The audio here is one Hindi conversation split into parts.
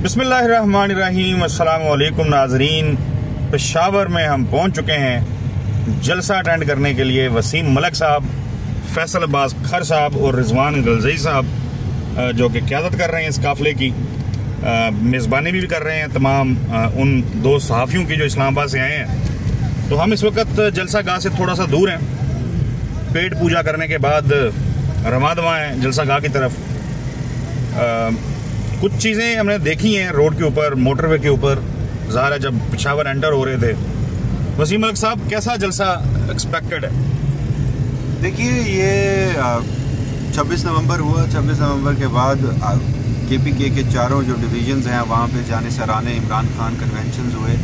बिस्मिल्लाहिर्रहमानिर्रहीम। अस्सलाम वालेकुम नाजरीन। पेशावर में हम पहुंच चुके हैं जलसा अटेंड करने के लिए। वसीम मलिक साहब, फैसल अब्बास खर साहब और रिजवान गलजई साहब जो कि क़यादत कर रहे हैं इस काफ़िले की, मेज़बानी भी कर रहे हैं तमाम उन दो सहाफ़ियों की जो इस्लामाबाद से आए हैं। तो हम इस वक्त जलसा गाह से थोड़ा सा दूर हैं। पेट पूजा करने के बाद रवां दवा हैं जलसा गाह की तरफ। कुछ चीज़ें हमने देखी हैं रोड के ऊपर, मोटरवे के ऊपर, ज़ाहिर है जब पेशावर एंटर हो रहे थे। वसीम मलिक साहब, कैसा जलसा एक्सपेक्टेड है? देखिए, ये 26 नवंबर हुआ। 26 नवंबर के बाद KPK के चारों जो डिवीजन्स हैं वहाँ पे जाने सराने इमरान खान कन्वेंशन हुए।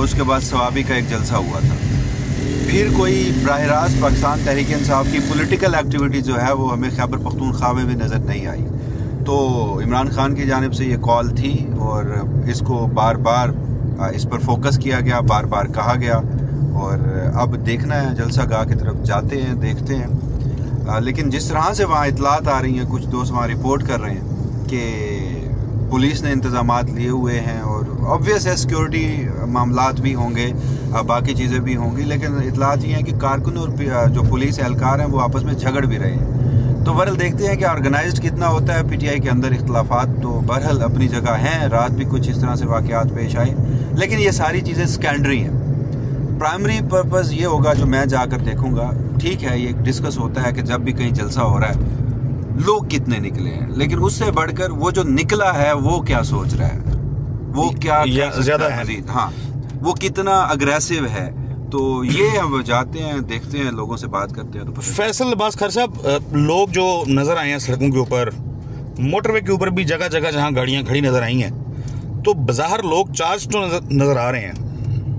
उसके बाद सवाबी का एक जलसा हुआ था। फिर कोई बराह रास्त पाकिस्तान तहरीक इंसाफ की पॉलिटिकल एक्टिविटी जो है वो हमें खैबर पख्तूनख्वा में भी नज़र नहीं आई। तो इमरान खान की जानिब से ये कॉल थी और इसको बार बार इस पर फोकस किया गया, बार बार कहा गया। और अब देखना है, जलसा गाह की तरफ जाते हैं, देखते हैं। लेकिन जिस तरह से वहाँ इतलात आ रही हैं, कुछ दोस्त वहाँ रिपोर्ट कर रहे हैं कि पुलिस ने इंतज़ामात लिए हुए हैं और ऑब्वियस है सिक्योरिटी मामलात भी होंगे, बाकी चीज़ें भी होंगी। लेकिन इतलात ये हैं कि कारकुन और जो पुलिस एहलकार हैं वो आपस में झगड़ भी रहे हैं। तो बहरहाल देखते हैं कि ऑर्गेनाइज्ड कितना होता है। PTI के अंदर इख्तलाफात तो बहरहाल अपनी जगह हैं। रात भी कुछ इस तरह से वाक़यात पेश आए, लेकिन ये सारी चीज़ें सेकेंडरी हैं। प्राइमरी पर्पज़ ये होगा जो मैं जाकर देखूंगा। ठीक है, ये डिस्कस होता है कि जब भी कहीं जलसा हो रहा है लोग कितने निकले हैं, लेकिन उससे बढ़कर वो जो निकला है वो क्या सोच रहा है, वो क्या ज़्यादा है, हाँ, वो कितना अग्रेसिव है। तो ये हम जाते हैं, देखते हैं, लोगों से बात करते हैं। तो फैसल अब्बास खर साहब, लोग जो नजर आए हैं सड़कों के ऊपर, मोटरवे के ऊपर भी जगह जगह जहां गाड़ियां खड़ी नजर आई हैं, तो बाज़ाहिर लोग चार्ज तो नजर आ रहे हैं।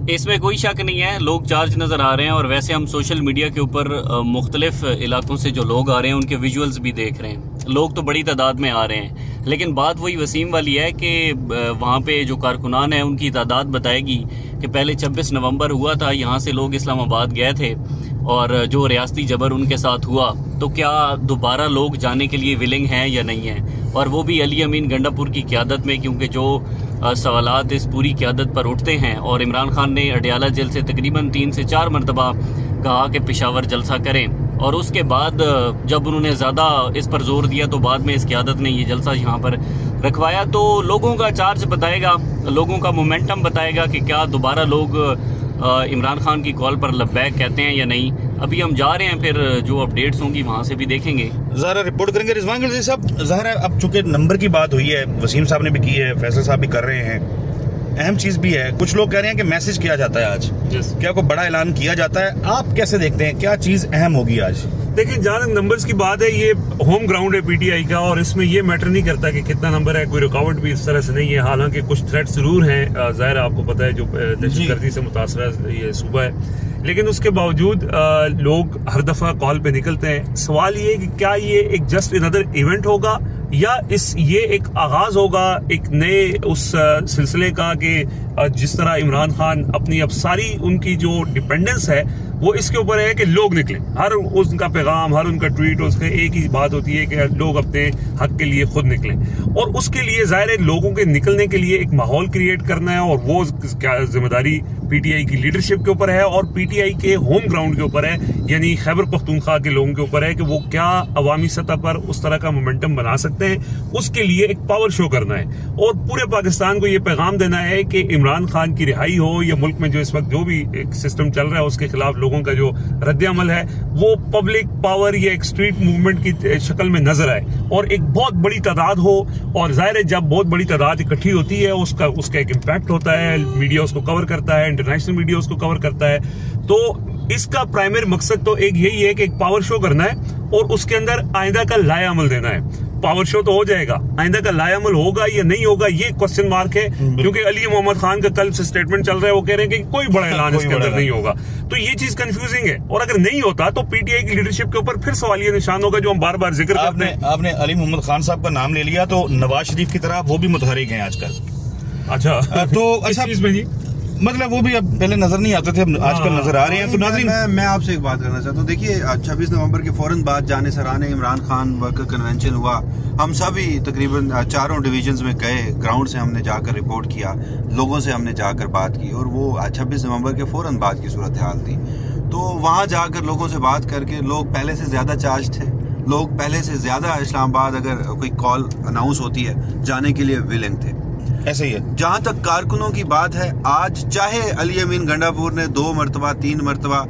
इसमें कोई शक नहीं है, लोग चार्ज नज़र आ रहे हैं। और वैसे हम सोशल मीडिया के ऊपर मुख्तलिफ इलाकों से जो लोग आ रहे हैं उनके विजुअल्स भी देख रहे हैं। लोग तो बड़ी तादाद में आ रहे हैं, लेकिन बात वही वसीम वाली है कि वहाँ पे जो कारकुनान हैं उनकी तादाद बताएगी कि पहले 26 नवंबर हुआ था, यहाँ से लोग इस्लामाबाद गए थे और जो रियासती जबर उनके साथ हुआ, तो क्या दोबारा लोग जाने के लिए विलिंग हैं या नहीं हैं। और वो भी अली अमीन गंडापुर की क़यादत में, क्योंकि जो सवालात इस पूरी क़यादत पर उठते हैं। और इमरान खान ने अडियाला जेल से तकरीबन 3 से 4 मरतबा कहा कि पेशावर जलसा करें, और उसके बाद जब उन्होंने ज़्यादा इस पर जोर दिया तो बाद में इस क़यादत ने ये जलसा यहाँ पर रखवाया। तो लोगों का चार्ज बताएगा, लोगों का मोमेंटम बताएगा कि क्या दोबारा लोग इमरान खान की कॉल पर लब्बैक कहते हैं या नहीं। अभी हम जा रहे हैं, फिर जो अपडेट्स होंगी वहाँ से भी देखेंगे, ज़रा रिपोर्ट करेंगे। रिजवान गलजी साहब, ज़ाहिर है अब चूंकि नंबर की बात हुई है, वसीम साहब ने भी की है, फैसल साहब भी कर रहे हैं, अहम चीज़ भी है। कुछ लोग कह रहे हैं कि मैसेज किया जाता है आज, क्या कोई बड़ा ऐलान किया जाता है? आप कैसे देखते हैं, क्या चीज़ अहम होगी आज? देखिए, जहाँ तक नंबर्स की बात है, ये होम ग्राउंड है PTI का, और इसमें ये मैटर नहीं करता कि कितना नंबर है। कोई रुकावट भी इस तरह से नहीं है। हालांकि कुछ थ्रेट्स जरूर हैं, ज़ाहिर आपको पता है, जो दहशतगर्दी से मुतासरा ये सूबा है, लेकिन उसके बावजूद लोग हर दफा कॉल पे निकलते हैं। सवाल ये कि क्या ये एक जस्ट अनदर इवेंट होगा या ये एक आगाज होगा एक नए उस सिलसिले का कि जिस तरह इमरान खान अपनी अब सारी उनकी जो डिपेंडेंस है वो इसके ऊपर है कि लोग निकले। हर उनका पैगाम, हर उनका ट्वीट, उसके एक ही बात होती है कि लोग अपने हक के लिए खुद निकलें। और उसके लिए ज़ाहिर है लोगों के निकलने के लिए एक माहौल क्रिएट करना है, और वो क्या जिम्मेदारी PTI की लीडरशिप के ऊपर है और PTI के होम ग्राउंड के ऊपर है, यानी खैबर पख्तूनख्वा के लोगों के ऊपर है कि वो क्या अवामी सतह पर उस तरह का मोमेंटम बना सकते हैं। उसके लिए एक पावर शो करना है और पूरे पाकिस्तान को ये पैगाम देना है कि इमरान खान की रिहाई हो, या मुल्क में जो इस वक्त जो भी एक सिस्टम चल रहा है उसके खिलाफ लोगों का जो रद्द अमल है वो पब्लिक पावर या एक स्ट्रीट मूवमेंट की शक्ल में नजर आए और एक बहुत बड़ी तादाद हो। और जाहिर है जब बहुत बड़ी तादाद इकट्ठी होती है उसका एक इम्पैक्ट होता है, मीडिया उसको कवर करता है, इंटरनेशनल मीडिया उसको कवर करता है। तो इसका प्राइमरी मकसद तो एक यही है कि एक पावर शो करना है और उसके अंदर आइंदा का लाया अमल देना है। पावर शो तो हो जाएगा, आइंदा का लाया अमल होगा या नहीं होगा ये क्वेश्चन मार्क है, क्योंकि अली मोहम्मद खान का कल से स्टेटमेंट चल रहा है, वो कह रहे हैं कि कोई बड़ा ऐलान इसके अंदर नहीं होगा। तो ये चीज कंफ्यूजिंग है, और अगर नहीं होता तो PTI की लीडरशिप के ऊपर फिर सवालिया निशान होगा, जो हम बार बार जिक्र करते हैं। आपने अली मोहम्मद खान साहब का नाम ले लिया, तो नवाज शरीफ की तरह वो भी मुतहरिक हैं आजकल। अच्छा, तो इस चीज में जी मतलब वो भी अब पहले नजर नहीं आते थे, आजकल नजर आ रहे हैं। तो नाज़रीन मैं आपसे एक बात करना चाहता हूँ। देखिए 26 नवंबर के फौरन बाद जाने सराहने इमरान खान वर्कर कन्वेंशन हुआ, हम सभी तकरीबन चारों डिवीजन्स में गए, ग्राउंड से हमने जाकर रिपोर्ट किया, लोगों से हमने जाकर बात की, और वो 26 नवंबर के फौरन बाद की सूरत हाल थी। तो वहाँ जाकर लोगों से बात करके लोग पहले से ज्यादा चार्ज थे, लोग पहले से ज्यादा इस्लामाबाद अगर कोई कॉल अनाउंस होती है जाने के लिए विलिंग थे। ऐसे ही है। जहां तक कारकुनों की बात है, आज चाहे अली अमीन गंडापुर ने 2 मरतबा 3 मरतबा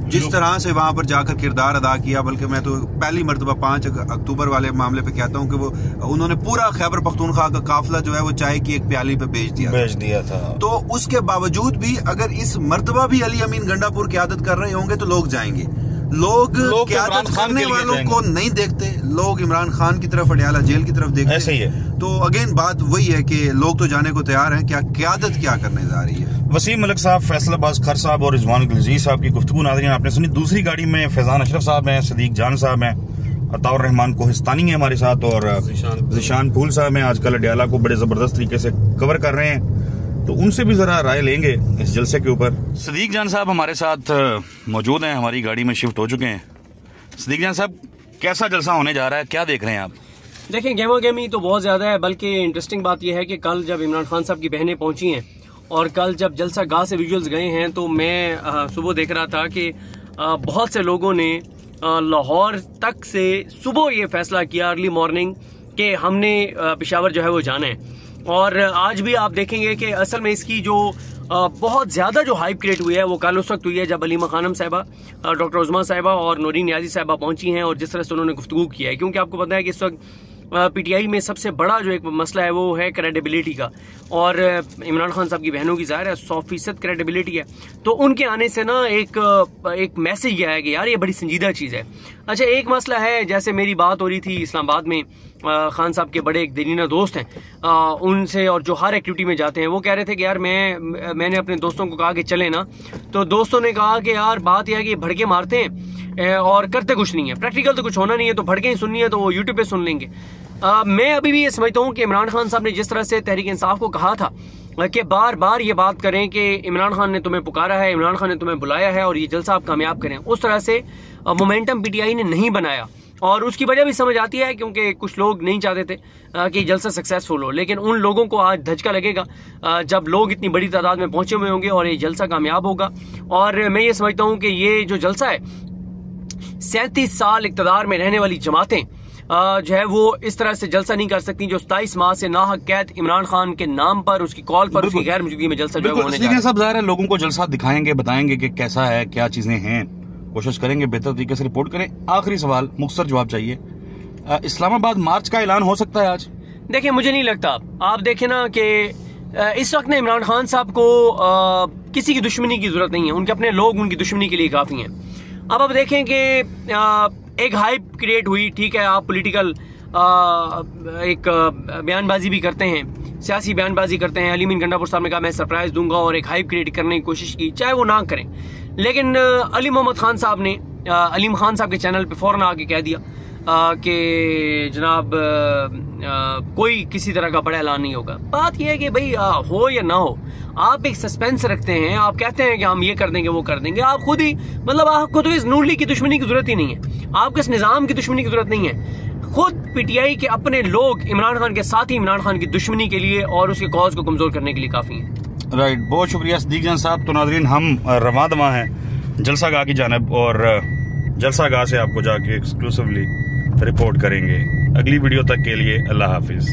जिस तरह से वहां पर जाकर किरदार अदा किया, बल्कि मैं तो पहली मरतबा 5 अक्टूबर वाले मामले पे कहता हूं कि वो उन्होंने पूरा खैबर पख्तूनख्वा का काफिला जो है वो चाय की एक प्याली पे भेज दिया था। तो उसके बावजूद भी अगर इस मरतबा भी अली अमीन गंडापुर क़यादत कर रहे होंगे तो लोग जाएंगे। लोग क़यादत करने वालों को नहीं देखते, लोग इमरान खान की तरफ, अडयाला जेल की तरफ देखते। ऐसे ही है। तो अगेन बात वही है कि लोग तो जाने को तैयार हैं, क्या क़यादत क्या करने जा रही है। वसीम मलिक साहब, फैसलाबाज खर साहब और रिजवान गलज़ी साहब की गुफ्तगू नाज़रीन आपने सुनी। दूसरी गाड़ी में फैजान अशरफ साहब हैं, सदीक जान साहब हैं, अताउर रहमान कोहिस्तानी है हमारे साथ, और ज़िशान फूल साहब हैं। आजकल अडयाला को बड़े जबरदस्त तरीके से कवर कर रहे हैं, तो उनसे भी जरा राय लेंगे इस जलसे के ऊपर। सदीक जान साहब हमारे साथ मौजूद हैं, हमारी गाड़ी में शिफ्ट हो चुके हैं। सदीक जान साहब, कैसा जलसा होने जा रहा है, क्या देख रहे हैं आप? देखिए, गेमा गेमी तो बहुत ज्यादा है, बल्कि इंटरेस्टिंग बात यह है कि कल जब इमरान खान साहब की बहनें पहुंची हैं और कल जब जलसा गाह से विजुअल्स गए हैं, तो मैं सुबह देख रहा था कि बहुत से लोगों ने लाहौर तक से सुबह ये फैसला किया अर्ली मॉर्निंग कि हमने पेशावर जो है वो जाना है। और आज भी आप देखेंगे कि असल में इसकी जो बहुत ज्यादा जो हाइप क्रिएट हुई है वो कल उस वक्त हुई है जब अलीमा खानम साहिबा, डॉक्टर उज़मा साहिबा और नूरीन नियाज़ी साहिबा पहुंची हैं, और जिस तरह से उन्होंने गुफ्तगू किया है। क्योंकि आपको पता है कि इस वक्त पीटीआई में सबसे बड़ा जो एक मसला है वो है क्रेडिबिलिटी का, और इमरान खान साहब की बहनों की ज़ाहिर है 100% क्रेडिबिलिटी है। तो उनके आने से ना एक मैसेज गया है कि यार ये बड़ी संजीदा चीज़ है। अच्छा, एक मसला है, जैसे मेरी बात हो रही थी इस्लामाबाद में, खान साहब के बड़े एक दरीना दोस्त हैं, उनसे, और जो हर एक्टिविटी में जाते हैं, वो कह रहे थे कि यार मैंने अपने दोस्तों को कहा कि चले ना, तो दोस्तों ने कहा कि यार बात यह है कि भड़के मारते हैं और करते कुछ नहीं है, प्रैक्टिकल तो कुछ होना नहीं है, तो भड़के ही सुननी है तो वो यूट्यूब पे सुन लेंगे। मैं अभी भी ये समझता हूँ कि इमरान खान साहब ने जिस तरह से तहरीक इंसाफ को कहा था कि बार बार ये बात करें कि इमरान खान ने तुम्हें पुकारा है, इमरान खान ने तुम्हें बुलाया है और ये जलसा आप कामयाब करें, उस तरह से मोमेंटम पीटीआई ने नहीं बनाया। और उसकी वजह भी समझ आती है, क्योंकि कुछ लोग नहीं चाहते थे कि जलसा सक्सेसफुल हो, लेकिन उन लोगों को आज धचका लगेगा जब लोग इतनी बड़ी तादाद में पहुंचे हुए होंगे और ये जलसा कामयाब होगा। और मैं ये समझता हूं कि ये जो जलसा है, 37 साल इक़्तिदार में रहने वाली जमातें जो है वो इस तरह से जलसा नहीं कर सकती, जो 27 माह से नाहक कैद इमरान खान के नाम पर, उसकी कॉल पर, उसकी गैर मौजूदगी में जलसा जो है होने जा रहा है। सब ज़ाहिर है लोगों को जलसा दिखाएंगे, बताएंगे कि कैसा है, क्या चीजें हैं, कोशिश करेंगे बेहतर तरीके से रिपोर्ट करें। आखिरी सवाल, मुख्तसर जवाब चाहिए, इस्लामाबाद मार्च का ऐलान हो सकता है आज? देखिए, मुझे नहीं लगता। आप देखें ना कि इस वक्त ना इमरान खान साहब को किसी की दुश्मनी की जरूरत नहीं है, उनके अपने लोग उनकी दुश्मनी के लिए काफी हैं। अब आप देखें कि एक हाइप क्रिएट हुई, ठीक है, आप पॉलिटिकल एक बयानबाजी भी करते हैं, सियासी बयानबाजी करते हैं। अली अमीन गंडापुर साहब ने कहा मैं सरप्राइज दूंगा और एक हाइप क्रिएट करने की कोशिश की, चाहे वो ना करें, लेकिन अली मोहम्मद खान साहब ने अलीम खान साहब के चैनल पे फौरन आके कह दिया कि जनाब कोई किसी तरह का बड़ा ऐलान नहीं होगा। बात यह है कि भाई हो या ना हो, आप एक सस्पेंस रखते हैं, आप कहते हैं कि हम ये कर देंगे वो कर देंगे, आप खुद ही, मतलब आपको तो इस नून लीग की दुश्मनी की जरूरत ही नहीं है, आपको इस निजाम की दुश्मनी की जरूरत नहीं है। खुद पीटीआई के अपने लोग इमरान खान के साथ ही इमरान खान की दुश्मनी के लिए और उसके कॉज को कमजोर करने के लिए काफी है। राइट, बहुत शुक्रिया सदीक जान साहब। तो नाज़रीन, हम रवा दवा हैं जलसा गाह की जानिब और जलसा गाह से आपको जाके एक्सक्लूसिवली रिपोर्ट करेंगे। अगली वीडियो तक के लिए अल्लाह हाफिज।